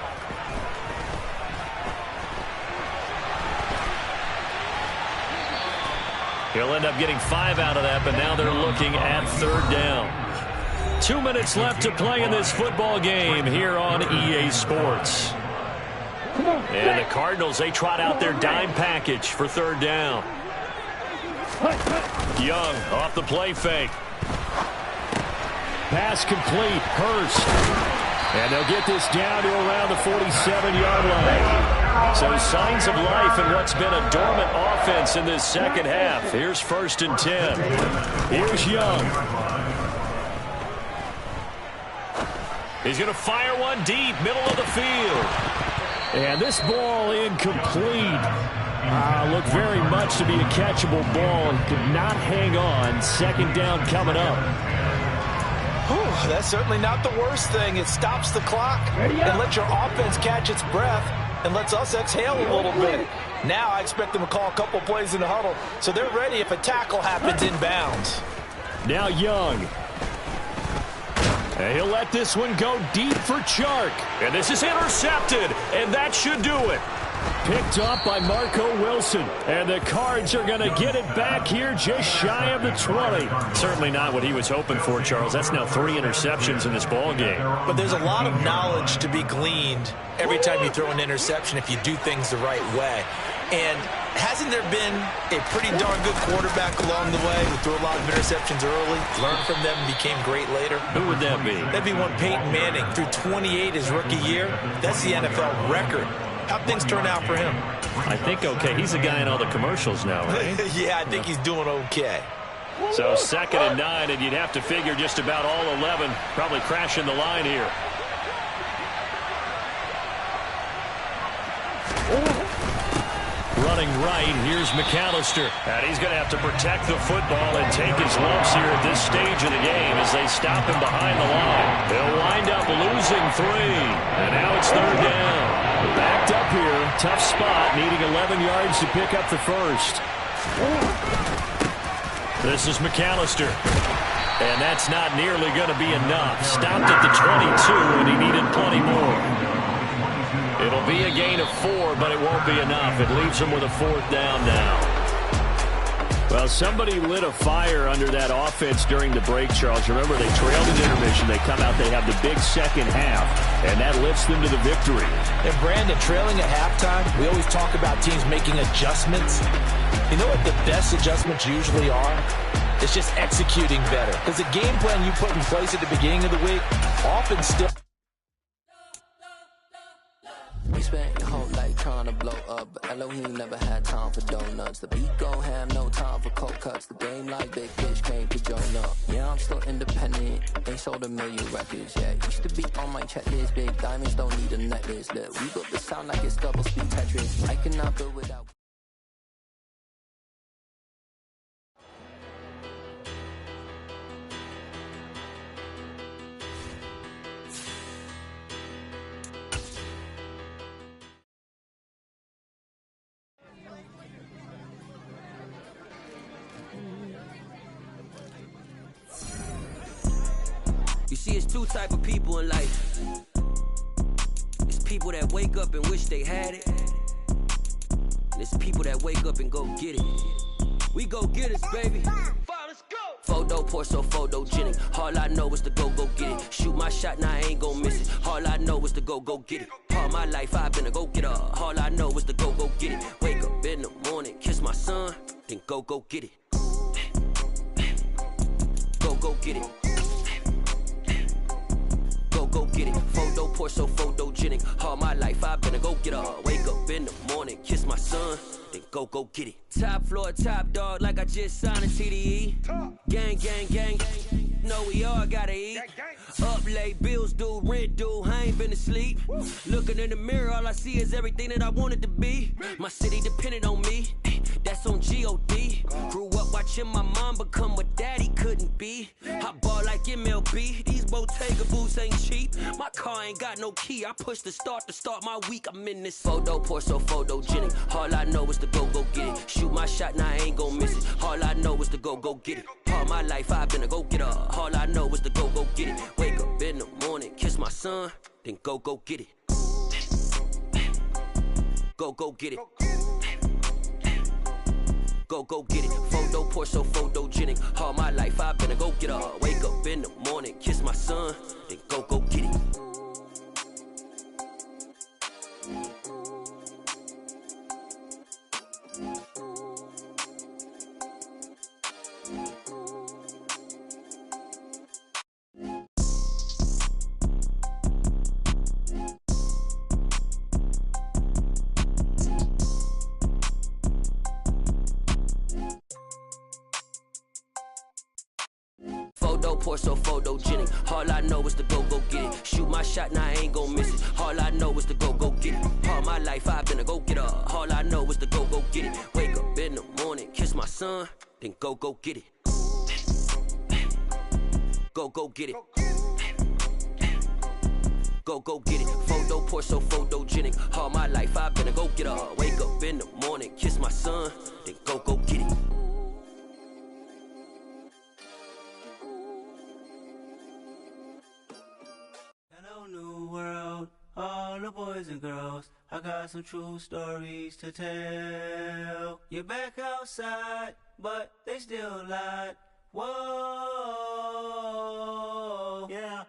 He'll end up getting 5 out of that, but now they're looking at 3rd down. 2 minutes left to play in this football game here on EA Sports. And the Cardinals, they trot out their dime package for 3rd down. Young off the play fake. Pass complete. Hurst. And they'll get this down to around the 47-yard line. So signs of life in what's been a dormant offense in this second half. Here's 1st and 10. Here's Young. He's going to fire one deep, middle of the field. And this ball incomplete. Looked very much to be a catchable ball and could not hang on. 2nd down coming up. Whew, that's certainly not the worst thing. It stops the clock and lets your offense catch its breath and lets us exhale a little bit. Now I expect them to call a couple plays in the huddle so they're ready if a tackle happens inbounds. Now Young. And he'll let this one go deep for Chark. And this is intercepted, and that should do it. Picked up by Marco Wilson. And the Cards are going to get it back here just shy of the 20. Certainly not what he was hoping for, Charles. That's now 3 interceptions in this ball game. But there's a lot of knowledge to be gleaned every time you throw an interception if you do things the right way. And hasn't there been a pretty darn good quarterback along the way who threw a lot of interceptions early, learned from them, and became great later? Who would that be? That'd be one Peyton Manning. Threw 28 his rookie year. That's the NFL record. How'd things turn out for him? I think okay. He's a guy in all the commercials now, right? Yeah, I think he's doing okay. So 2nd and 9, and you'd have to figure just about all 11 probably crashing the line here. Running right, here's McAllister. And he's going to have to protect the football and take his lumps here at this stage of the game as they stop him behind the line. They'll wind up losing 3. And now it's 3rd down. Backed up here, tough spot, needing 11 yards to pick up the first. This is McAllister. And that's not nearly going to be enough. Stopped at the 22, and he needed plenty more. It'll be a gain of 4, but it won't be enough. It leaves him with a 4th down now. Well, somebody lit a fire under that offense during the break, Charles. Remember, they trailed in intermission. They come out, they have the big second half, and that lifts them to the victory. And, Brandon, trailing at halftime, we always talk about teams making adjustments. You know what the best adjustments usually are? It's just executing better. Because the game plan you put in place at the beginning of the week often still... We spent your whole life trying to blow up, but Elohim never had time for donuts. The beat gon' have no time for cold cuts. The game like big fish came to join up. Yeah, I'm still independent, ain't sold a million records yet. Used to be on my checklist, big diamonds don't need a necklace. Look, we built the sound like it's double speed Tetris. I cannot build without... You see, it's 2 type of people in life. It's people that wake up and wish they had it. And it's people that wake up and go get it. We go get it, baby. Let's go. Photo pour so photogenic. All I know is to go get it. Shoot my shot, now I ain't gon' miss it. All I know is to go get it. All my life I've been a go getter. All I know is to go get it. Wake up in the morning, kiss my son, then go get it. Go get it. Go get it. Photo pour so photogenic. All my life I've been a go-getter. Wake up in the morning, kiss my son, then go get it. Top floor, top dog, like I just signed a TDE. Gang, gang, gang. No, we all gotta eat. Up late, bills due, rent due, I ain't been asleep. Looking in the mirror, all I see is everything that I wanted to be. My city depended on me, that's on G.O.D. Grew up watching my mom become what daddy couldn't be. I ball like MLB, these Bottega boots ain't cheap. My car ain't got no key, I push the start to start my week. I'm in this photo pour so photogenic. All I know is to go get it. Shoot my shot, now I ain't gon' miss it. All I know is to go get it. All my life I've been a go-getter. All I know is to go get it. Wake up in the morning, kiss my son, then go get it. Go get it. Go get it. Photo pour so photogenic. All my life I've been a go-getter. Wake up in the morning, kiss my son, then go get it. Photo poor, so photogenic. All I know is to go get it. Shoot my shot, now I ain't gon' miss it. All I know is to go get it. All my life I've been a go-getter. All I know is to go get it. Wake up in the morning, kiss my son, then go get it. Go get it. Go get it. Photo poor, so photogenic. All my life I've been a go-getter. Wake up in the morning, kiss my son, then go get it. Hello, new world, all the boys and girls. I got some true stories to tell. You're back outside, but they still lied. Whoa, yeah.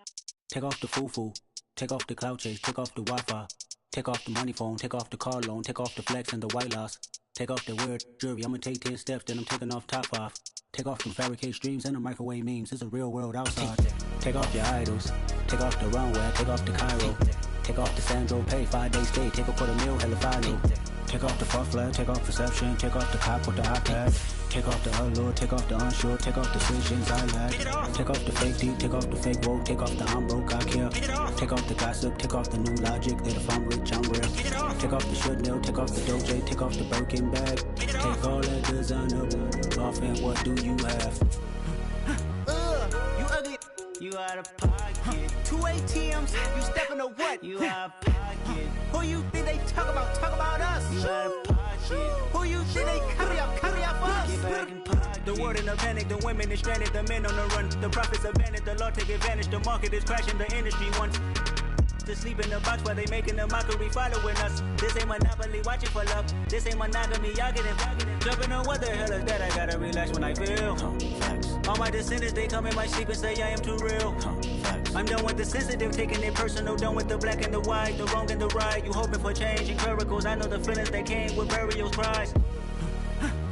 Take off the foo-foo, take off the cloud chase, take off the Wi-Fi, take off the money phone, take off the car loan, take off the flex and the white loss, take off the weird jewelry. I'ma take 10 steps, then I'm taking off top 5. Take off from fabricate streams and the microwave memes. It's a real world outside. Take off your idols, take off the runway, take off the Cairo, take off the Sandro pay, 5-day stay, take a $250,000 hella final. Take off the fuck flag, take off perception, take off the cop with the iPad. Take off the allure, take off the unsure, take off decisions I lack. Take off the fake deep, take off the fake woke, take off the I'm broke, I care. Take off the gossip, take off the new logic, that if I'm rich, I'm rare. Take off the should know, take off the doje, take off the Birkin bag. Take all that designer off and what do you have? You ugly, you out of pocket. 2 ATMs, you stepping to what? You out of pocket. Who you think they talk about us? You out of pocket. Who you think they carry up for us? Get back in pocket. The world in a panic, the women is stranded, the men on the run. The profits abandoned, the law take advantage, the market is crashing, the industry wants to sleep in the box while they making a mockery following us. This ain't Monopoly, watching for love. This ain't monogamy, y'all getting jumping on what the hell is that? I gotta relax when I feel. All my descendants, they come in my sleep and say I am too real. I'm done with the sensitive, taking it personal. Done with the black and the white, the wrong and the right. You hoping for change and miracles. I know the feelings that came with burial cries.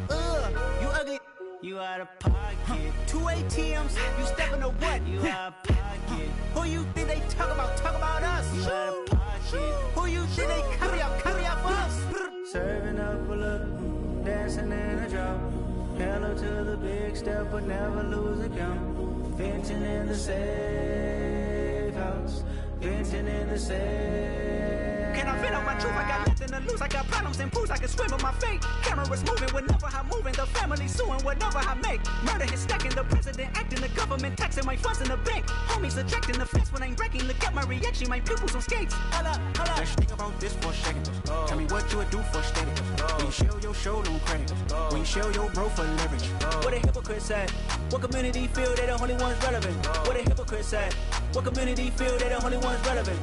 You ugly, you out of pocket. 2 ATMs, you stepping to what? You out of pocket. Who you think they talk about us? You out of pocket. Who you think they carry up for us? Serving up a look, dancing in a drop. Hello to the big step, but never lose a count. Venting in the safe house, venting in the safe. Can I vent on my truth? I got nothing to lose. I got problems and booze. I can swim on my fate. Cameras moving whenever I'm moving. The family suing whatever I make. Murder is stacking. The president acting. The government taxing my funds in the bank. Homies ejecting the fence when I'm breaking. Look at my reaction. My pupils on skates. Hold up. Let's think about this for a second. Tell me what you would do for status. When you show your show, no credit. When you show your bro for leverage. What a hypocrite said. What community feel they the only ones relevant? What a hypocrite said. What community feel they the only ones relevant?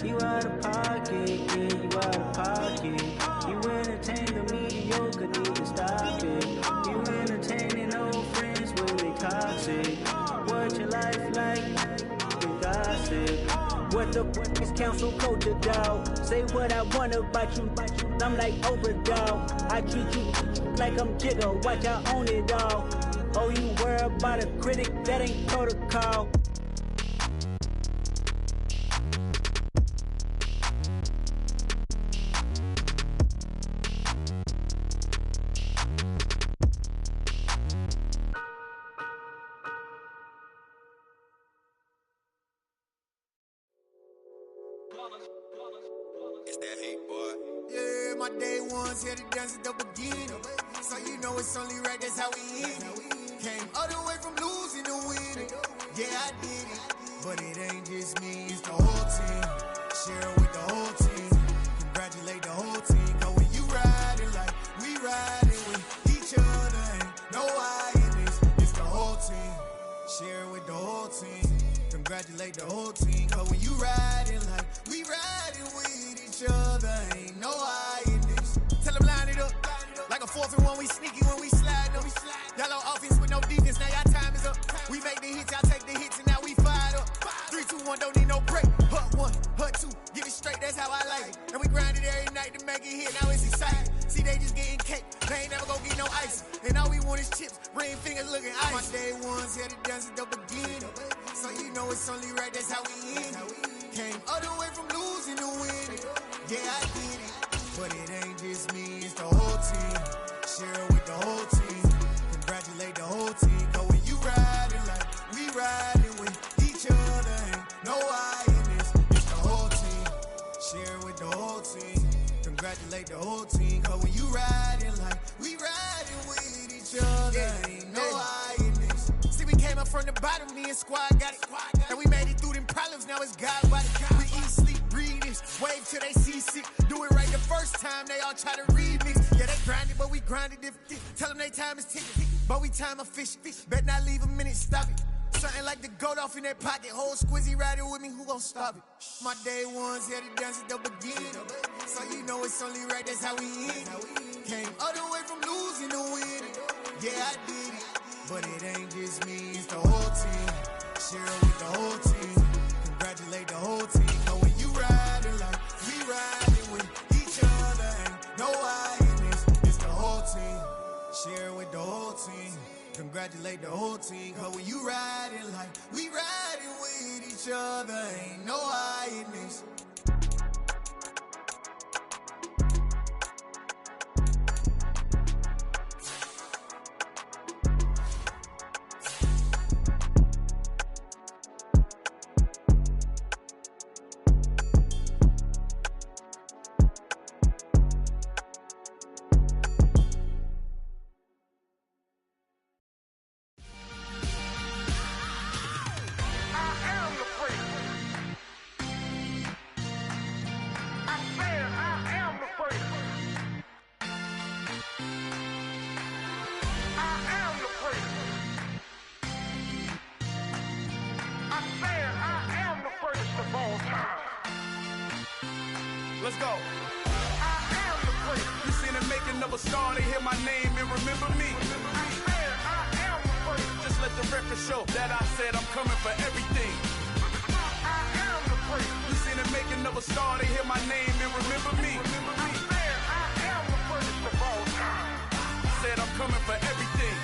You out of pocket, yeah, you out of pocket. You entertain the mediocre, need to stop it. You entertaining old friends when they toxic. What your life like? You gossip. What the fuck is council culture, dog? Say what I want about you. I'm like overdog. I treat you like I'm Jigga. Watch I own it all. Oh, you worry about a critic? That ain't protocol. It's that hate, boy. Yeah, my day ones here to dance at the beginning. So you know it's only right, that's how we end it. Came all the way from losing to winning. Yeah, I did it. But it ain't just me, it's the whole team. Share it with the whole team. Congratulate the whole team. Cause when you riding like we riding with each other, ain't no I in this. It's the whole team. Share it with the whole team. Congratulate the whole team. Cause when you riding like we riding with each other, ain't no I in this. Tell them line it up. Like a 4th and 1, we sneaky when we slide them. Y'all on offense with no defense, now y'all time is up. We make the hits, y'all take the hits, and now we fired up. 3, 2, 1, don't need no break. Hut 1, hut 2, get it straight, that's how I like it. And we grind it every night to make it hit, now it's exciting. See, they just getting cake, they ain't never gonna get no ice. And all we want is chips, ring fingers looking ice. My day ones here to dance at the beginning. So you know it's only right, that's how we end it. Came all the way from losing to winning. Yeah, I did it. But it ain't just me, it's the whole team. Share it with the whole team. Congratulate the whole team. Cause when you riding Congratulate the whole team, cause when you riding like we riding with each other, ain't no hiding this. See, we came up from the bottom, me and squad got it. And we made it through them problems, now it's God body. We eat, sleep, breathe this, wave till they see sick. Do it right the first time, they all try to remix. Yeah, they grinded, but we grinded different. Tell them they time is ticking, but we time a fish. Bet not leave a minute, stop it. Something like the goat off in that pocket. Whole squizzy riding with me, who gon' stop it? My day ones had to dance at the beginning. So you know it's only right, that's how we end. Came all the way from losing to winning. Yeah, I did it. But it ain't just me, it's the whole team. Share it with the whole team. Congratulate the whole team. But when you riding like we riding with each other, ain't no hiding this. It's the whole team. Share it with the whole team. Congratulate the whole team, cause when you riding like we riding with each other, ain't no hiding this. Let's go. I am the prince. You seen the making of a star, they hear my name and remember me. I am the prince. Just let the record show that I said I'm coming for everything. I am the prince. You seen the making of a star, they hear my name and remember me. I am the prince of all time. Said I'm coming for everything.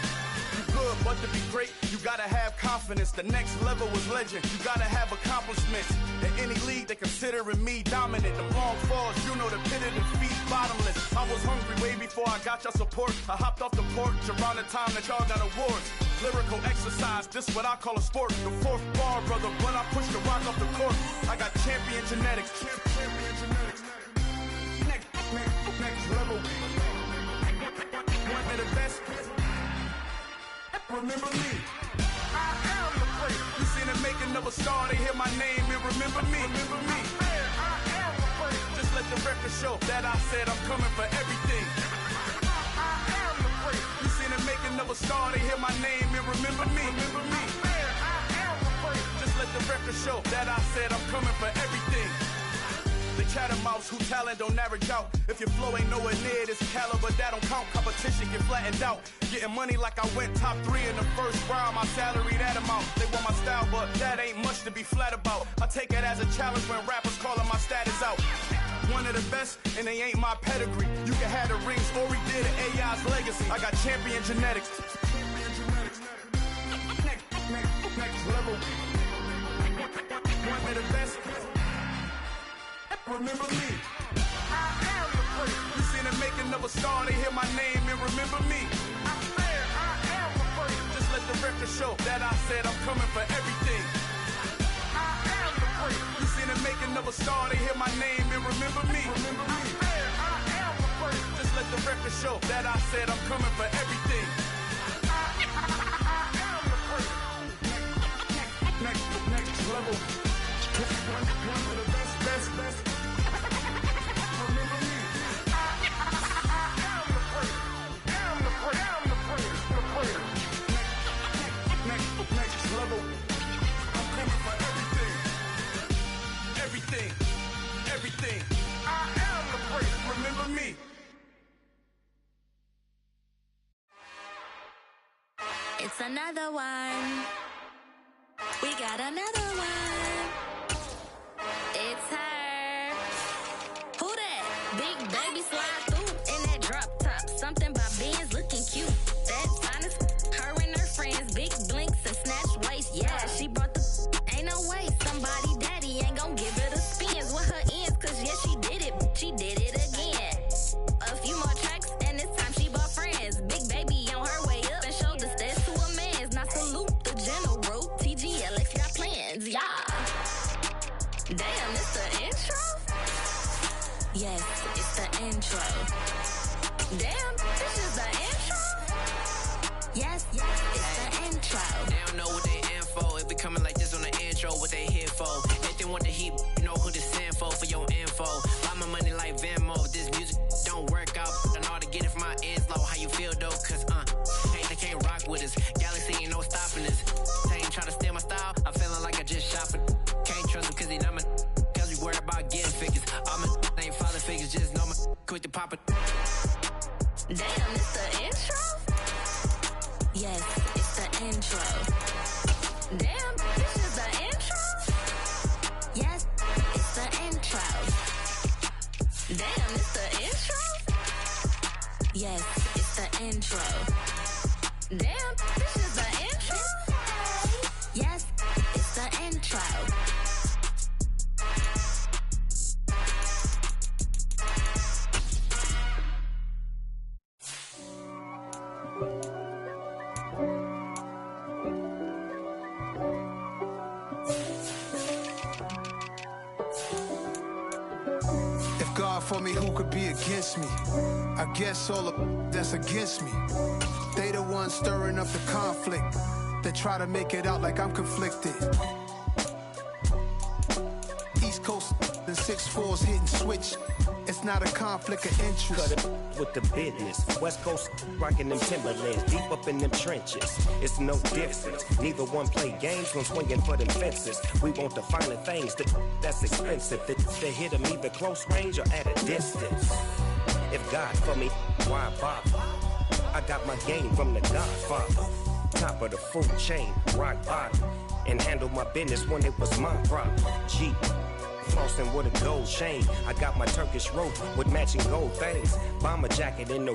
Good, but to be great, you gotta have confidence. The next level was legend. You gotta have accomplishments. In any league, they considering me dominant. The long falls, you know the pit of defeat, bottomless. I was hungry way before I got your support. I hopped off the porch around the time that y'all got awards. Lyrical exercise, this what I call a sport. The fourth bar, brother, when I push the rock off the court. I got champion genetics. Champion genetics. Next level. One of the best. Remember me. I am the prince. You seen the making of a star, they hear my name and remember me. Remember me. I am the prince. Just let the record show that I said I'm coming for everything. I am the prince. You seen the making of a star, they hear my name and remember me. Remember me. I am the prince. Just let the record show that I said I'm coming for everything. The chattermouths who talent don't average out. If your flow ain't nowhere near this caliber, that don't count. Competition get flattened out. Getting money like I went top 3 in the first round. My salary that amount. They want my style, but that ain't much to be flat about. I take it as a challenge when rappers calling my status out. One of the best, and they ain't my pedigree. You can have the rings, or we did it, AI's legacy. I got champion genetics. Next level. One of the best. Remember me. I am the prince. You seen the making of a star, they hear my name and remember me. I am the prince. Just let the record show that I said I'm coming for everything. I am the prince. You seen the making of a star, they hear my name and remember me. Remember me. I am the prince. Just let the record show that I said I'm coming for everything. I am the prince. Next level. One of the best. Everything. I am the prince. Remember me. It's another one. We got another one. It's her. Who that? Big baby slide through in that drop top. Something by Benz looking cute. That's honest. Her and her friends. Big blinks and snatch waist. Yeah, she brought the. Ain't no way. Somebody daddy ain't gon' give her the spins with her ends. Cause yeah, she did it. She did it again. A few more tracks and this time she bought friends. Big baby on her way up and showed the steps to a man's. Now salute the general. TGLX got plans, yeah. Damn, it's the intro? Yes, it's the intro. Damn, this is the intro? Yes, it's the intro. They don't know what they in for. If we coming like this on the intro, what they here for? If they want the heat, you know who to send for your info. Buy my money like Venmo. This music don't work out. I know how to get it from my ends low. How you feel though? Cause they can't rock with us. Galaxy ain't no stopping us. They ain't trying to steal my style. I'm feeling like I just shot for. Can't trust him cause he not my. Cause we worried about getting figures. All my ain't father figures. Just know my quit the pop it. Damn, it's the intro? Yes, it's the intro. Damn, this is the intro? Yes, it's the intro. Damn, it's the intro? Yes, it's the intro. Damn, this is the intro? Yes, it's the intro. For me, who could be against me? I guess all of that's against me. They the ones stirring up the conflict. They try to make it out like I'm conflicted. East Coast and 6'4's hitting switch. It's not a conflict of interest. Cut it with the business. West Coast rocking them Timberlands, deep up in them trenches. It's no difference. Neither one play games when swinging for them fences. We want the finer things that's expensive. They hit them either close range or at a distance. If God for me, why bother? I got my game from the Godfather. Top of the food chain, rock bottom. And handle my business when it was my problem. G. Flossing with a gold chain. I got my Turkish rope with matching gold things. Bomber jacket in the